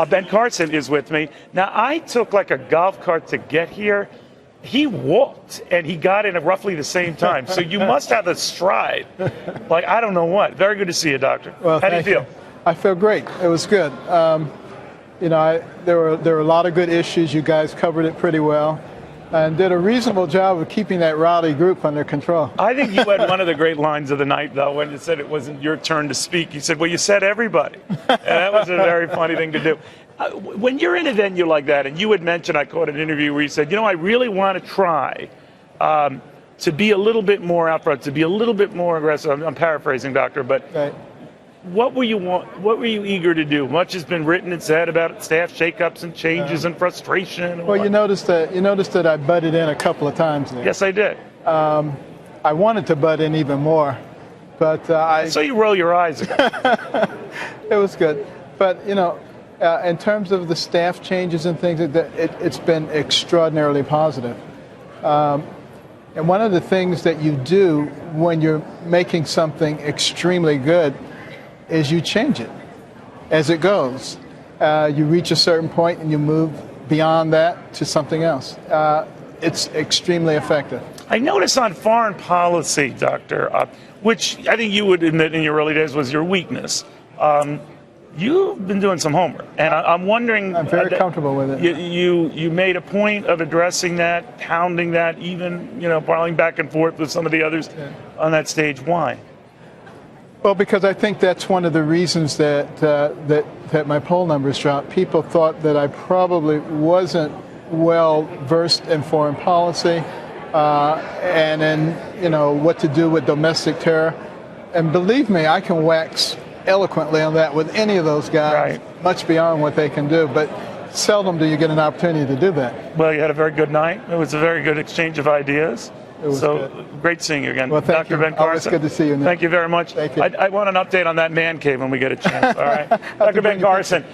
Ben Carson is with me. Now, I took like a golf cart to get here. He walked, and he got in at roughly the same time. So you must have a stride. Like, I don't know what. Very good to see you, Doctor. Well, how do you feel? I feel great. It was good. There were a lot of good issues. You guys covered it pretty well and did a reasonable job of keeping that rowdy group under control. I think you had one of the great lines of the night, though, when you said it wasn't your turn to speak. You said, well, you said everybody. And that was a very funny thing to do. When you're in a venue like that, and you had mentioned, I caught an interview where you said, I really want to try to be a little bit more out front, to be a little bit more aggressive. I'm paraphrasing, Doctor, but right. What were you eager to do? Much has been written and said about staff shakeups and changes and frustration. Well, you noticed that I butted in a couple of times there. Yes, I did. I wanted to butt in even more, but I saw you roll your eyes again. It was good, but in terms of the staff changes and things, it's been extraordinarily positive. And one of the things that you do when you're making something extremely good is you change it as it goes. You reach a certain point and you move beyond that to something else. It's extremely effective. I notice on foreign policy, Doctor, which I think you would admit in your early days was your weakness. You've been doing some homework, and I'm wondering. I'm very comfortable with it. You made a point of addressing that, pounding that, even parlaying back and forth with some of the others on that stage. Why? Well, because I think that's one of the reasons that my poll numbers dropped. People thought that I probably wasn't well versed in foreign policy and in what to do with domestic terror. And believe me, I can wax eloquently on that with any of those guys, right, much beyond what they can do. But seldom do you get an opportunity to do that. Well, you had a very good night. It was a very good exchange of ideas. So good. Great seeing you again. Well, thank Dr. you. Ben Carson. Always good to see you, Nick. Thank you very much. Thank you. I want an update on that man cave when we get a chance. All right. Dr. Ben Carson.